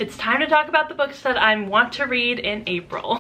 It's time to talk about the books that I want to read in April.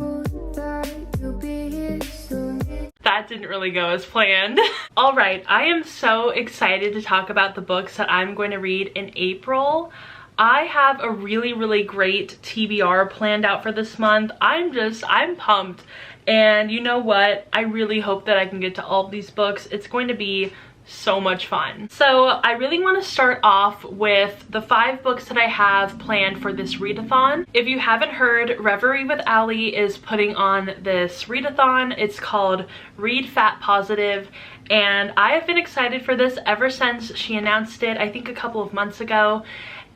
That didn't really go as planned. All right, I am so excited to talk about the books that I'm going to read in April. I have a really great TBR planned out for this month. I'm pumped. And you know what? I really hope that I can get to all of these books. It's going to be so much fun. So I really want to start off with the 5 books that I have planned for this readathon. If you haven't heard, Reverie with Allie is putting on this readathon. It's called Read Fat Positive, and I have been excited for this ever since she announced it, I think a couple of months ago.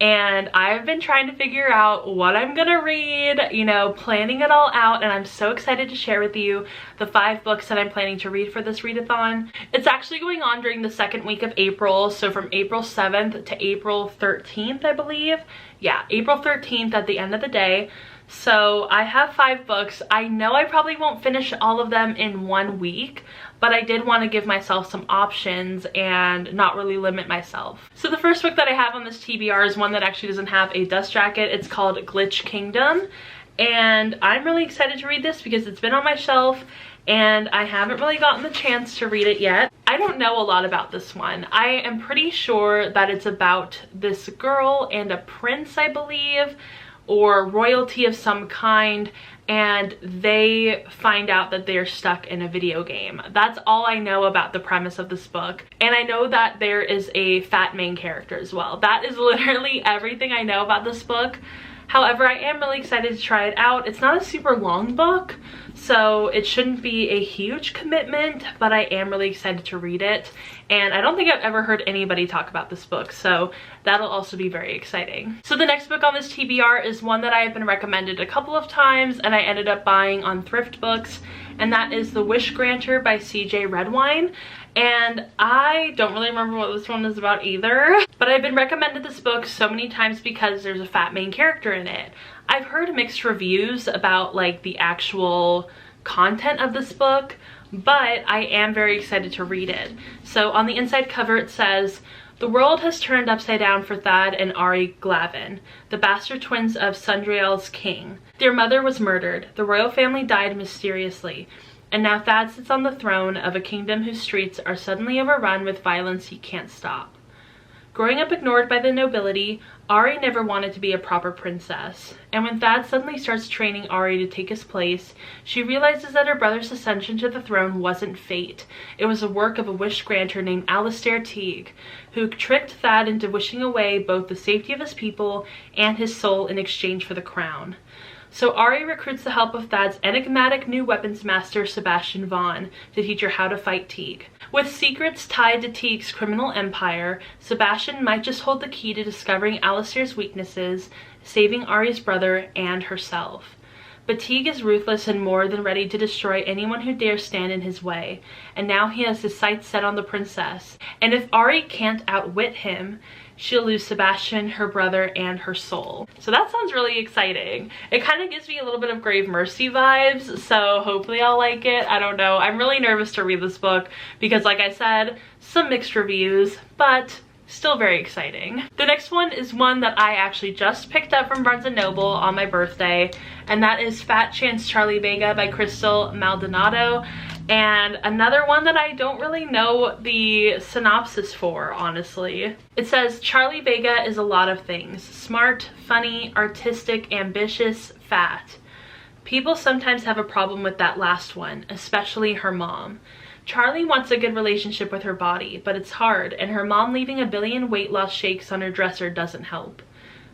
And I've been trying to figure out what I'm gonna read, you know, planning it all out, and I'm so excited to share with you the 5 books that I'm planning to read for this readathon. It's actually going on during the 2nd week of April, so from April 7th to April 13th, I believe. Yeah, April 13th at the end of the day. So I have 5 books. I know I probably won't finish all of them in 1 week, but I did want to give myself some options and not really limit myself. So the first book that I have on this TBR is one that actually doesn't have a dust jacket. It's called Glitch Kingdom, and I'm really excited to read this because it's been on my shelf and I haven't really gotten the chance to read it yet. I don't know a lot about this one. I am pretty sure that it's about this girl and a prince, I believe, or royalty of some kind, and they find out that they're stuck in a video game. That's all I know about the premise of this book. And I know that there is a fat main character as well. That is literally everything I know about this book. However, I am really excited to try it out. It's not a super long book, so it shouldn't be a huge commitment, but I am really excited to read it. And I don't think I've ever heard anybody talk about this book, so that'll also be very exciting. So the next book on this TBR is one that I have been recommended a couple of times and I ended up buying on Thrift Books, and that is The Wish Granter by CJ Redwine. And I don't really remember what this one is about either, but I've been recommended this book so many times because there's a fat main character in it. I've heard mixed reviews about like the actual content of this book, but I am very excited to read it. So on the inside cover it says, "The world has turned upside down for Thad and Ari Glavin, the bastard twins of Sundriel's king. Their mother was murdered. The royal family died mysteriously. And now Thad sits on the throne of a kingdom whose streets are suddenly overrun with violence he can't stop. Growing up ignored by the nobility, Ari never wanted to be a proper princess. And when Thad suddenly starts training Ari to take his place, she realizes that her brother's ascension to the throne wasn't fate. It was the work of a wish granter named Alistair Teague, who tricked Thad into wishing away both the safety of his people and his soul in exchange for the crown. So Ari recruits the help of Thad's enigmatic new weapons master, Sebastian Vaughn, to teach her how to fight Teague. With secrets tied to Teague's criminal empire, Sebastian might just hold the key to discovering Alistair's weaknesses, saving Ari's brother and herself. But Teague is ruthless and more than ready to destroy anyone who dares stand in his way, and now he has his sights set on the princess. And if Ari can't outwit him, she'll lose Sebastian, her brother, and her soul." So that sounds really exciting. It kind of gives me a little bit of Grave Mercy vibes, so hopefully I'll like it. I don't know. I'm really nervous to read this book because, like I said, some mixed reviews, but still very exciting. The next one is one that I actually just picked up from Barnes & Noble on my birthday, and that is Fat Chance Charlie Vega by Crystal Maldonado. And another one that I don't really know the synopsis for, honestly. It says, "Charlie Vega is a lot of things. Smart, funny, artistic, ambitious, fat. People sometimes have a problem with that last one, especially her mom. Charlie wants a good relationship with her body, but it's hard, and her mom leaving a billion weight loss shakes on her dresser doesn't help.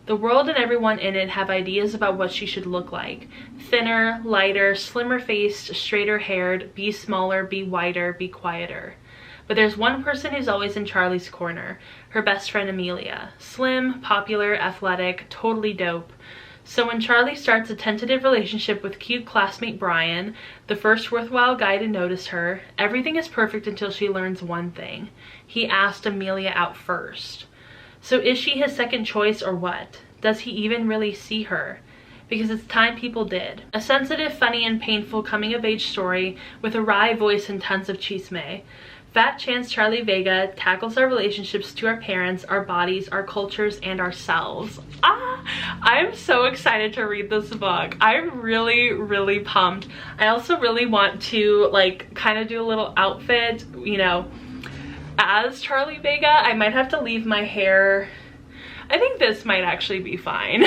The world and everyone in it have ideas about what she should look like. Thinner, lighter, slimmer faced, straighter haired, be smaller, be wider, be quieter. But there's one person who's always in Charlie's corner, her best friend Amelia. Slim, popular, athletic, totally dope. So when Charlie starts a tentative relationship with cute classmate Brian, the first worthwhile guy to notice her, everything is perfect until she learns one thing. He asked Amelia out first. So is she his second choice or what? Does he even really see her? Because it's time people did. A sensitive, funny, and painful coming-of-age story with a wry voice and tons of chisme. Fat Chance Charlie Vega tackles our relationships to our parents, our bodies, our cultures, and ourselves. I'm so excited to read this book. I'm really pumped. I also really want to like kind of do a little outfit, you know, as Charlie Vega. I might have to leave my hair. I think this might actually be fine.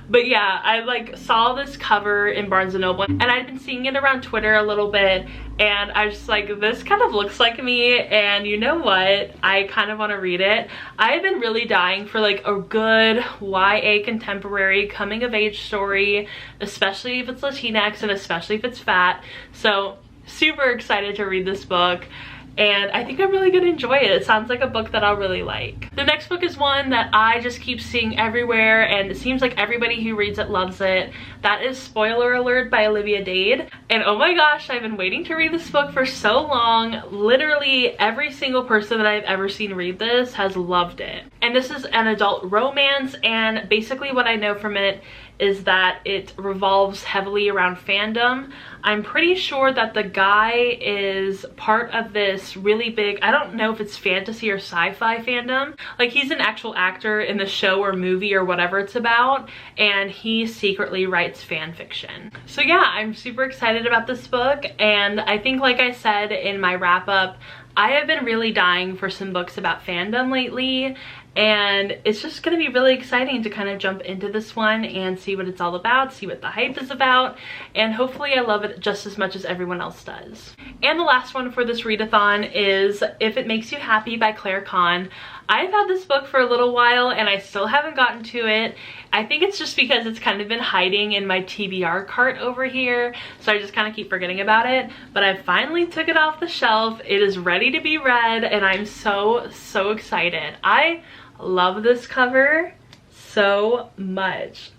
But yeah, I like saw this cover in Barnes & Noble and I'd been seeing it around Twitter a little bit, and I was just like, this kind of looks like me, and you know what? I kind of want to read it. I've been really dying for like a good YA contemporary coming of age story, especially if it's Latinx and especially if it's fat. So super excited to read this book. And I think I'm really gonna enjoy it. It sounds like a book that I'll really like. The next book is one that I just keep seeing everywhere, and it seems like everybody who reads it loves it. That is Spoiler Alert by Olivia Dade. And oh my gosh, I've been waiting to read this book for so long. Literally every single person that I've ever seen read this has loved it. And this is an adult romance, and basically what I know from it is that it revolves heavily around fandom. I'm pretty sure that the guy is part of this really big, I don't know if it's fantasy or sci-fi fandom. Like, he's an actual actor in the show or movie or whatever it's about, and he secretly writes fan fiction. So yeah, I'm super excited about this book, and I think, like I said in my wrap up, I have been really dying for some books about fandom lately, and it's just gonna be really exciting to kind of jump into this one and see what it's all about, see what the hype is about, and hopefully I love it just as much as everyone else does. And the last one for this readathon is If It Makes You Happy by Claire Kahn. I've had this book for a little while and I still haven't gotten to it. I think it's just because it's kind of been hiding in my TBR cart over here, so I just kind of keep forgetting about it. But I finally took it off the shelf. It is ready to be read and I'm so excited. I love this cover so much.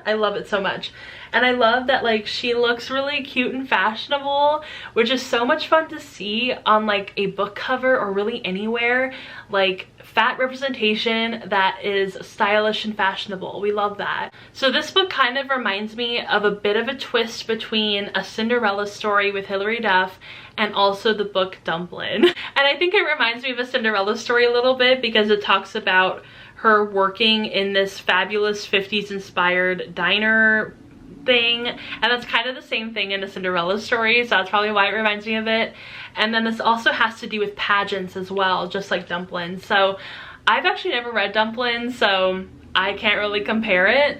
I love it so much. And I love that like she looks really cute and fashionable, which is so much fun to see on like a book cover or really anywhere. Like fat representation that is stylish and fashionable. We love that. So this book kind of reminds me of a bit of a twist between A Cinderella Story with Hilary Duff and also the book Dumplin'. And I think it reminds me of A Cinderella Story a little bit because it talks about her working in this fabulous 50s inspired diner thing, and that's kind of the same thing in A Cinderella Story, so that's probably why it reminds me of it. And then this also has to do with pageants as well, just like Dumplin'. So I've actually never read Dumplin', so I can't really compare it,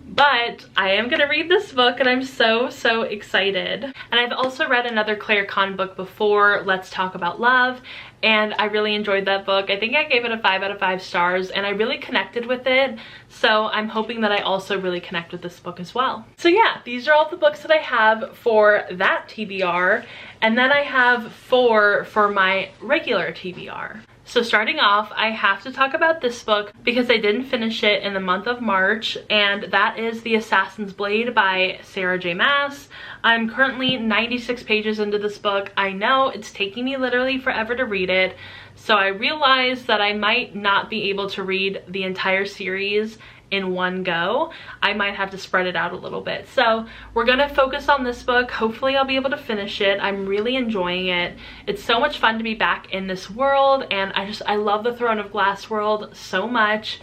but I am gonna read this book and I'm so excited. And I've also read another Claire Kahn book before, Let's Talk About Love, and I really enjoyed that book. I think I gave it a 5 out of 5 stars and I really connected with it, so I'm hoping that I also really connect with this book as well. So yeah, these are all the books that I have for that TBR, and then I have 4 for my regular TBR. So starting off, I have to talk about this book because I didn't finish it in the month of March, and that is The Assassin's Blade by Sarah J. Maas. I'm currently 96 pages into this book. I know it's taking me literally forever to read it, so I realized that I might not be able to read the entire series in one go. I might have to spread it out a little bit. So we're gonna focus on this book. Hopefully I'll be able to finish it. I'm really enjoying it. It's so much fun to be back in this world, and I love the Throne of Glass world so much,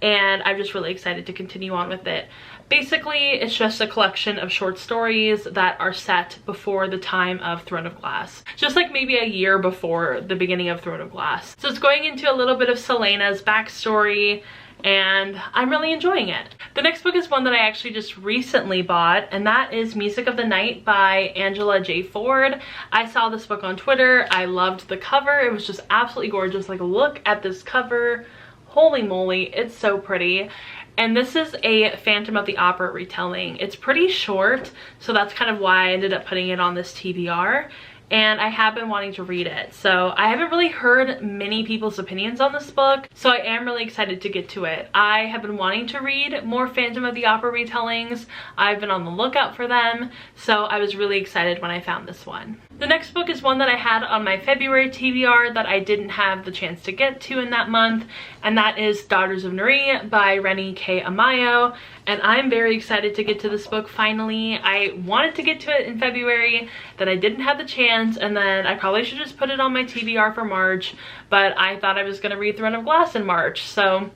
and I'm just really excited to continue on with it. Basically, it's just a collection of short stories that are set before the time of Throne of Glass. Just like maybe a year before the beginning of Throne of Glass. So it's going into a little bit of Celaena's backstory, and I'm really enjoying it. The next book is one that I actually just recently bought, and that is Music of the Night by Angela J. Ford. I saw this book on Twitter. I loved the cover. It was just absolutely gorgeous. Like, look at this cover. Holy moly, it's so pretty. And this is a Phantom of the Opera retelling. It's pretty short, so that's kind of why I ended up putting it on this TBR. And I have been wanting to read it. So I haven't really heard many people's opinions on this book, so I am really excited to get to it. I have been wanting to read more Phantom of the Opera retellings. I've been on the lookout for them, so I was really excited when I found this one. The next book is one that I had on my February TBR that I didn't have the chance to get to in that month, and that is Daughters of Noreen by Rennie K. Amayo. And I'm very excited to get to this book finally. I wanted to get to it in February, then I didn't have the chance, and then I probably should just put it on my TBR for March, but I thought I was going to read Throne of Glass in March. So,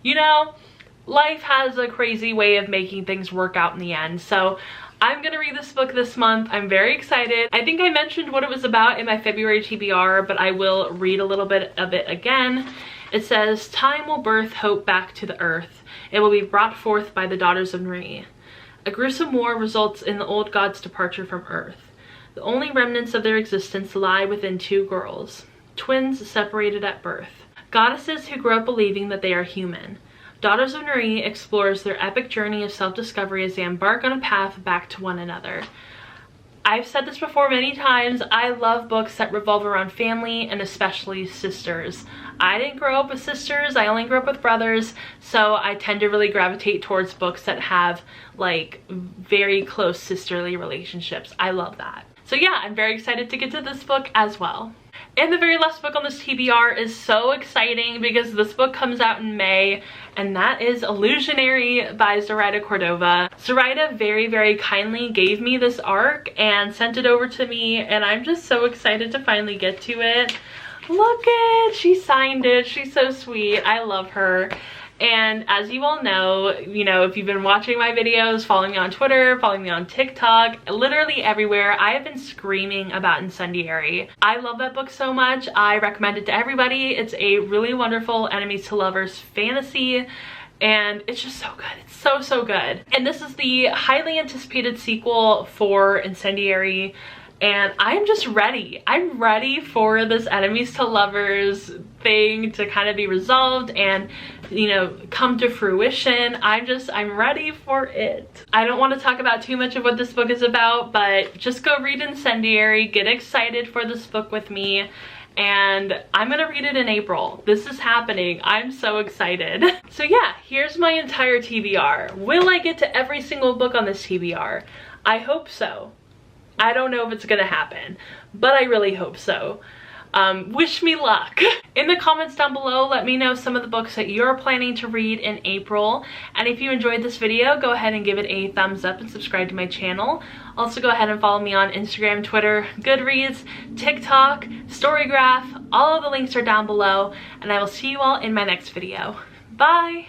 you know, life has a crazy way of making things work out in the end. So I'm gonna read this book this month. I'm very excited. I think I mentioned what it was about in my February TBR, but I will read a little bit of it again. It says, "Time will birth hope back to the earth. It will be brought forth by the daughters of Noreen. A gruesome war results in the old god's departure from earth. The only remnants of their existence lie within two girls, twins separated at birth, goddesses who grow up believing that they are human. Daughters of Noreen explores their epic journey of self-discovery as they embark on a path back to one another." I've said this before many times, I love books that revolve around family and especially sisters. I didn't grow up with sisters, I only grew up with brothers, so I tend to really gravitate towards books that have like very close sisterly relationships. I love that. So yeah, I'm very excited to get to this book as well. And the very last book on this TBR is so exciting because this book comes out in May, and that is Illusionary by Zoraida Cordova. Zoraida very, very kindly gave me this arc and sent it over to me, and I'm just so excited to finally get to it. Look it, she signed it. She's so sweet. I love her. And as you all know, if you've been watching my videos, following me on Twitter, following me on TikTok, literally everywhere, I have been screaming about Incendiary. I love that book so much. I recommend it to everybody. It's a really wonderful enemies to lovers fantasy, and it's just so good. It's so, so good. And this is the highly anticipated sequel for Incendiary, and I'm just ready. I'm ready for this enemies to lovers thing to kind of be resolved and, come to fruition. I'm ready for it. I don't want to talk about too much of what this book is about, but just go read Incendiary, get excited for this book with me, and I'm gonna read it in April. This is happening. I'm so excited. So yeah, here's my entire TBR. Will I get to every single book on this TBR? I hope so. I don't know if it's gonna happen, but I really hope so. Wish me luck. In the comments down below, let me know some of the books that you're planning to read in April. And if you enjoyed this video, go ahead and give it a thumbs up and subscribe to my channel. Also go ahead and follow me on Instagram, Twitter, Goodreads, TikTok, Storygraph. All of the links are down below, and I will see you all in my next video. Bye!